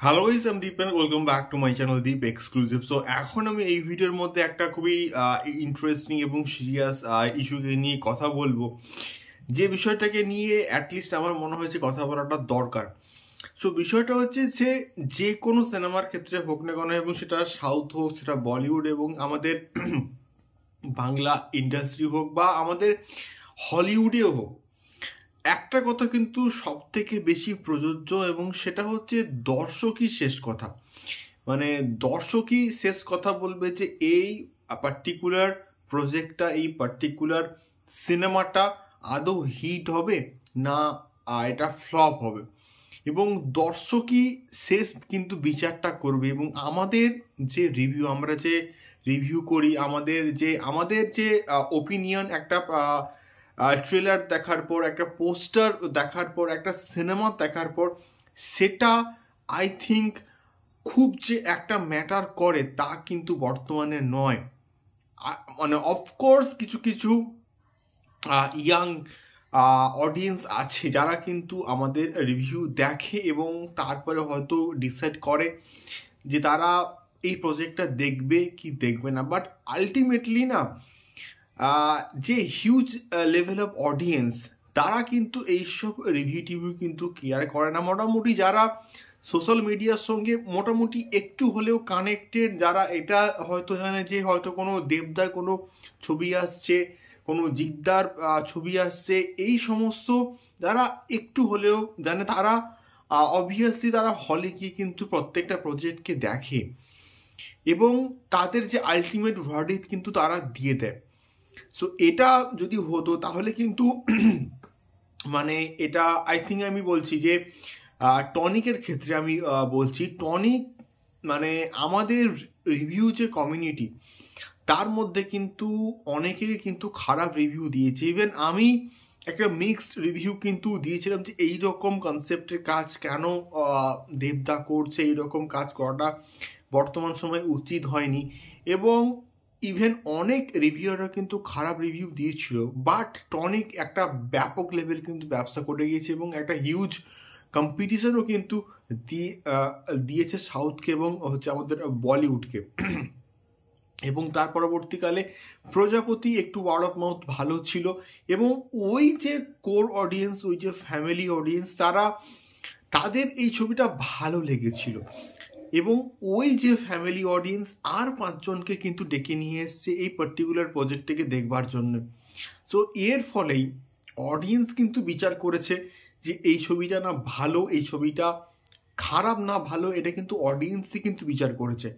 Hello guys, আমি Deep and welcome back to my channel Deep exclusive. So এখন আমি এই ভিডিওর মধ্যে একটা খুবই ইন্টারেস্টিং এবং সিরিয়াস ইস্যুকে নিয়ে কথা বলবো, যে বিষয়টাকে নিয়ে অ্যাটলিস্ট আমার মনে হয়েছে কথা বলাটা দরকার। সো বিষয়টা হচ্ছে যে যে কোনো সিনেমার ক্ষেত্রে হোক না কেন, এবং সেটা সাউথ হোক, সেটা বলিউড এবং আমাদের বাংলা ইন্ডাস্ট্রি হোক বা আমাদের হলিউডেও হোক, একটা কথা কিন্তু সব থেকে বেশি প্রযোজ্য, এবং সেটা হচ্ছে দর্শকই শেষ কথা। মানে দর্শকই শেষ কথা বলবে যে এই পার্টিকুলার প্রজেক্টটা, এই পার্টিকুলার সিনেমাটা আদৌ হিট হবে না এটা ফ্লপ হবে, এবং দর্শকই শেষ কিন্তু বিচারটা করবে। এবং আমাদের যে রিভিউ, আমরা যে রিভিউ করি, আমাদের যে ওপিনিয়ন, একটা ট্রেলার দেখার পর, একটা পোস্টার দেখার পর, একটা সিনেমা দেখার পর, সেটা আই থিঙ্ক খুব যে একটা ম্যাটার করে তা কিন্তু বর্তমানে নয়। মানে অফকোর্স কিছু কিছু ইয়াং অডিয়েন্স আছে যারা কিন্তু আমাদের রিভিউ দেখে এবং তারপরে হয়তো ডিসাইড করে যে তারা এই প্রজেক্টটা দেখবে কি দেখবে না। বাট আলটিমেটলি না, যে হিউজ লেভেল অফ অডিয়েন্স, তারা কিন্তু এইসব রিভিউ টিভিউ কিন্তু কেয়ার করে না। মোটামুটি যারা সোশ্যাল মিডিয়ার সঙ্গে মোটামুটি একটু হলেও কানেক্টেড, যারা এটা হয়তো জানে যে হয়তো কোনো দেবদার কোনো ছবি আসছে, কোনো জিদ্দার ছবি আসছে, এই সমস্ত যারা একটু হলেও জানে, তারা অবভিয়াসলি তারা হলে গিয়ে কিন্তু প্রত্যেকটা প্রজেক্টকে দেখে এবং তাদের যে আলটিমেট ভার্ডিক্ট কিন্তু তারা দিয়ে দেয়। সো এটা যদি হতো তাহলে কিন্তু মানে এটা আই থিঙ্ক, আমি বলছি যে টনিকের ক্ষেত্রে আমি বলছি, টনিক মানে আমাদের রিভিউ যে কমিউনিটি, তার মধ্যে কিন্তু অনেকেই কিন্তু খারাপ রিভিউ দিয়েছে। ইভেন আমি একটা মিক্সড রিভিউ কিন্তু দিয়েছিলাম যে এই রকম কনসেপ্টের কাজ কেন দেবদা করছে, এইরকম কাজ করাটা বর্তমান সময় উচিত হয়নি। এবং ইভেন অনেক রিভিউয়াররা কিন্তু খারাপ রিভিউ দিয়েছিল, বাট টনিক একটা ব্যাপক লেভেল কিন্তু ব্যবসা করে গিয়েছে এবং একটা হিউজ কম্পিটিশনও কিন্তু দিয়েছে সাউথকে এবং হচ্ছে আমাদের বলিউডকে। এবং তার পরবর্তীকালে প্রজাপতি একটু ওয়ার্ড অফ মাউথ ভালো ছিল, এবং ওই যে কোর অডিয়েন্স, ওই যে ফ্যামিলি অডিয়েন্স, তাদের এই ছবিটা ভালো লেগেছিল, এবং ওই যে ফ্যামিলি অডিয়েন্স আর 5 জনকে কিন্তু ডেকে নিয়ে এসছে এই পার্টিকুলার প্রজেক্টটাকে দেখবার জন্য। সো এর ফলেই অডিয়েন্স কিন্তু বিচার করেছে যে এই ছবিটা না ভালো, এই ছবিটা খারাপ না ভালো, এটা কিন্তু অডিয়েন্সই কিন্তু বিচার করেছে।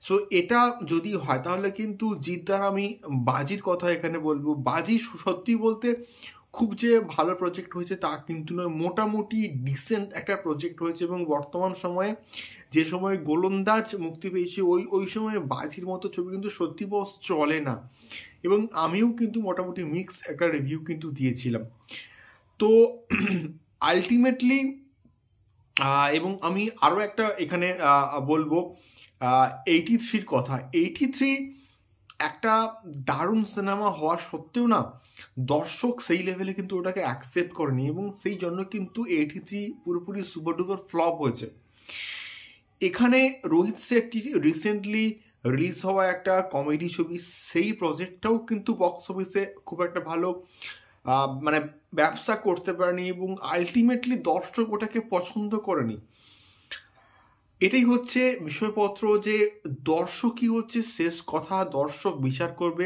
সো এটা যদি হয় তাহলে কিন্তু জিদ্দার, আমি বাজির কথা এখানে বলবো, বাজি সত্যি বলতে খুব যে ভালো প্রজেক্ট হয়েছে তা কিন্তু নয়, মোটামুটি ডিসেন্ট একটা প্রজেক্ট হয়েছে। এবং বর্তমান সময়ে যে সময় গোলন্দাজ মুক্তি পেয়েছে, ওই সময় বাজির মতো ছবি কিন্তু সত্যি বস চলে না। এবং আমিও কিন্তু মোটামুটি মিক্স একটা রিভিউ কিন্তু দিয়েছিলাম। তো আলটিমেটলি এবং আমি আরও একটা এখানে বলবো 83-র কথা। 83 একটা দারুণ সিনেমা হওয়া সত্ত্বেও না, দর্শক সেই লেভেলে কিন্তু ওটাকে অ্যাকসেপ্ট করেনি, এবং সেই জন্য কিন্তু 83 পুরোপুরি সুপার ডুপার ফ্লপ হয়েছে। এখানে রোহিত শেট্টি রিসেন্টলি রিলিজ হওয়া একটা কমেডি ছবি, সেই প্রজেক্টটাও কিন্তু বক্স অফিসে খুব একটা ভালো মানে ব্যবসা করতে পারেনি, এবং আলটিমেটলি দর্শক ওটাকে পছন্দ করেনি। এটাই হচ্ছে বিষয়পত্র, যে দর্শকই হচ্ছে শেষ কথা। দর্শক বিচার করবে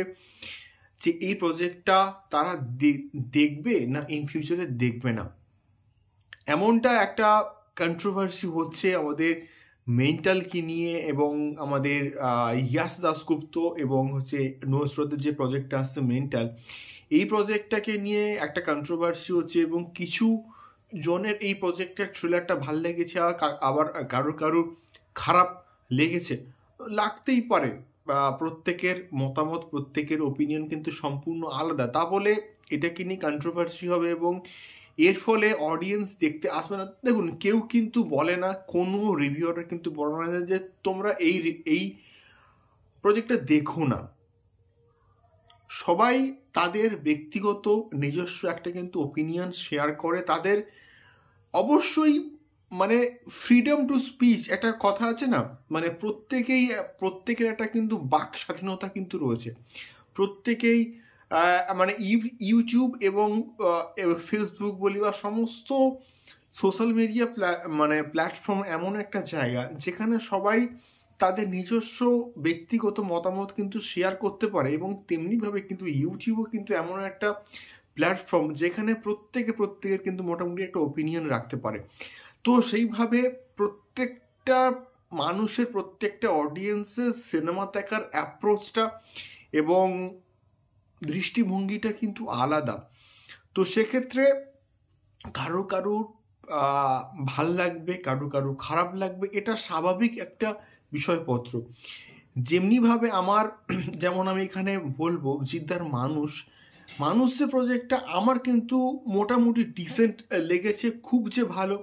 যে এই প্রজেক্টটা তারা দেখবে না ইন ফিউচারে দেখবে না। এমনটা একটা কন্ট্রোভার্সি হচ্ছে আমাদের মেন্টালকে নিয়ে, এবং আমাদের ইয়াস দাশগুপ্ত এবং হচ্ছে নুসরতের যে প্রজেক্টটা আসছে মেন্টাল, এই প্রজেক্টটাকে নিয়ে একটা কন্ট্রোভার্সি হচ্ছে, এবং কিছু জনের এই প্রজেক্টের ট্রেলারটা ভাল লেগেছে, আবার কারোর কারোর খারাপ লেগেছে, লাগতেই পারে। প্রত্যেকের মতামত, প্রত্যেকের ওপিনিয়ন কিন্তু সম্পূর্ণ আলাদা, তা বলে এটাকে নিয়ে কন্ট্রোভার্সি হবে এবং এর ফলে অডিয়েন্স দেখতে আসবে না। দেখুন, কেউ কিন্তু বলে না, কোনো রিভিউয়ার কিন্তু বলে না যে তোমরা এই প্রজেক্টটা দেখো না। সবাই তাদের ব্যক্তিগত নিজস্ব একটা কিন্তু ওপিনিয়ন শেয়ার করে, তাদের অবশ্যই মানে ফ্রিডম টু স্পিচ একটা কথা আছে না, মানে প্রত্যেকের একটা কিন্তু বাক স্বাধীনতা কিন্তু রয়েছে। প্রত্যেকেই মানে ইউটিউব এবং ফেসবুক বলি বা সমস্ত সোশ্যাল মিডিয়া মানে প্ল্যাটফর্ম এমন একটা জায়গা যেখানে সবাই তাদের নিজস্ব ব্যক্তিগত মতামত কিন্তু শেয়ার করতে পারে, এবং তেমনিভাবে কিন্তু ইউটিউবও কিন্তু এমন একটা প্ল্যাটফর্ম যেখানে প্রত্যেকের কিন্তু মোটামুটি একটা ওপিনিয়ন রাখতে পারে। তো সেইভাবে প্রত্যেকটা মানুষের, প্রত্যেকটা অডিয়েন্সের সিনেমা দেখার অ্যাপ্রোচটা এবং দৃষ্টিভঙ্গিটা কিন্তু আলাদা। তো সেক্ষেত্রে কারো ভাল লাগবে, কারো খারাপ লাগবে, এটা স্বাভাবিক একটা বিষয়পত্র। যেমনিভাবে আমার যেমন আমি এখানে বলবো জিদ্দার মানুষ যে প্রজেক্টটা আমার কিন্তু মোটামুটি ডিসেন্ট লেগেছে, খুব যে ভালো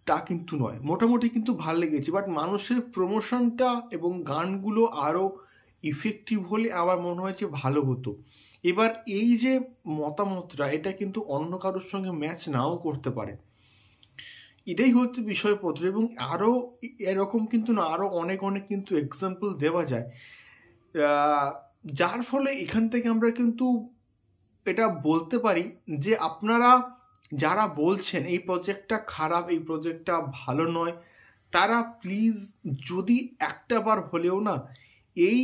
তা কিন্তু নয়, মোটামুটি কিন্তু ভালো লেগেছে। বাট মানুষের প্রমোশনটা এবং গানগুলো আরও ইফেক্টিভ হলে আমার মনে হয় যে ভালো হতো। এবার এই যে মতামতটা, এটা কিন্তু অন্য কারোর সঙ্গে ম্যাচ নাও করতে পারে, এটাই হচ্ছে বিষয়পত্র। এবং আরও এরকম কিন্তু না, আরও অনেক কিন্তু এক্সাম্পল দেওয়া যায়, যার ফলে এখান থেকে আমরা কিন্তু এটা বলতে পারি যে আপনারা যারা বলছেন এই প্রজেক্টটা খারাপ, এই প্রজেক্টটা ভালো নয়, তারা প্লিজ যদি একটা বার হলেও না এই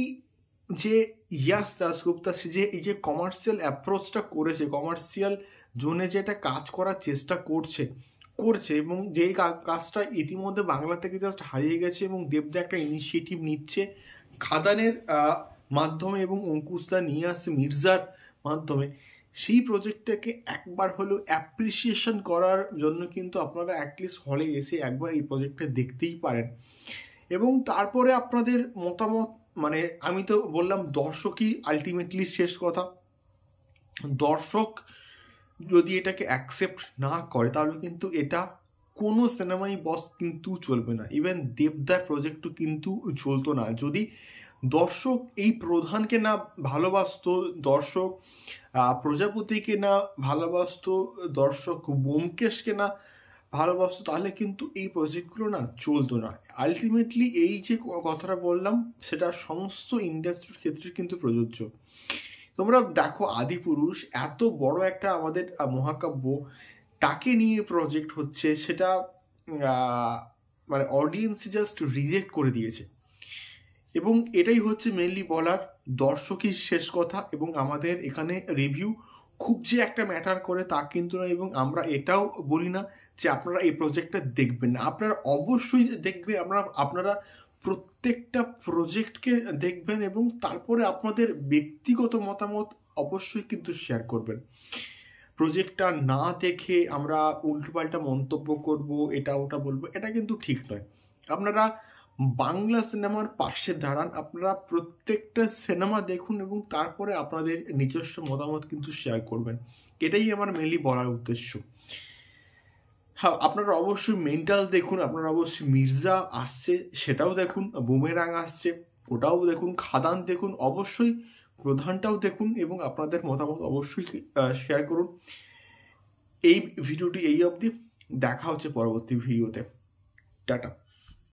যে ইয়াস দাশগুপ্তা যে এই যে কমার্শিয়াল অ্যাপ্রোচটা করেছে, কমার্শিয়াল জোনে যেটা কাজ করার চেষ্টা করছে এবং যেই কাজটা ইতিমধ্যে বাংলা থেকে জাস্ট হারিয়ে গেছে, এবং দেবদা একটা ইনিশিয়েটিভ নিচ্ছে খাদানের মাধ্যমে এবং অঙ্কুশদা নিয়ে আসছে মির্জার মাধ্যমে, সেই প্রজেক্টটাকে একবার হলেও অ্যাপ্রিসিয়েশন করার জন্য কিন্তু আপনারা অ্যাটলিস্ট হলে এসে একবার এই প্রজেক্টটা দেখতেই পারেন। এবং তারপরে আপনাদের মতামত, মানে আমি তো বললাম দর্শকই আলটিমেটলি শেষ কথা। দর্শক যদি এটাকে অ্যাকসেপ্ট না করে তাহলে কিন্তু এটা কোনো সিনেমাই বস কিন্তু চলবে না। ইভেন দেবদার প্রজেক্টও কিন্তু চলতো না যদি দর্শক এই প্রধানকে না ভালোবাসতো, দর্শক প্রজাপতিকে না ভালোবাসতো, দর্শক ব্যোমকেশকে না ভালোবাসতো, তাহলে কিন্তু এই প্রজেক্টগুলো না চলতো না। আলটিমেটলি এই যে কথাটা বললাম সেটা সমস্ত ইন্ডাস্ট্রির ক্ষেত্রে কিন্তু প্রযোজ্য। তোমরা দেখো আদিপুরুষ এত বড় একটা আমাদের মহাকাব্য, তাকে নিয়ে প্রজেক্ট হচ্ছে, সেটা মানে অডিয়েন্স জাস্ট রিজেক্ট করে দিয়েছে। এবং এটাই হচ্ছে মেনলি বলার, দর্শকই শেষ কথা। এবং আমাদের এখানে রিভিউ খুব যে একটা ম্যাটার করে তা কিন্তু না, এবং আমরা এটাও বলি না যে আপনারা এই প্রজেক্টটা দেখবেন না, আপনারা অবশ্যই দেখবেন। আপনারা প্রত্যেকটা প্রজেক্টকে দেখবেন এবং তারপরে আপনাদের ব্যক্তিগত মতামত অবশ্যই কিন্তু শেয়ার করবেন। প্রজেক্টটা না দেখে আমরা উল্টোপাল্টা মন্তব্য করব, এটা ওটা বলবো, এটা কিন্তু ঠিক নয়। আপনারা বাংলা সিনেমার পাশে দাঁড়ান, আপনারা প্রত্যেকটা সিনেমা দেখুন এবং তারপরে আপনাদের নিজস্ব মতামত কিন্তু শেয়ার করবেন। এটাই আমার মেনলি বলার উদ্দেশ্য। হ্যাঁ, আপনারা অবশ্যই মেন্টাল দেখুন, আপনারা অবশ্যই মির্জা আসছে সেটাও দেখুন, বুমেরাং আসছে ওটাও দেখুন, খাদান দেখুন, অবশ্যই প্রধানটাও দেখুন এবং আপনাদের মতামত অবশ্যই শেয়ার করুন। এই ভিডিওটি এই অবধি, দেখা হচ্ছে পরবর্তী ভিডিওতে। টাটা।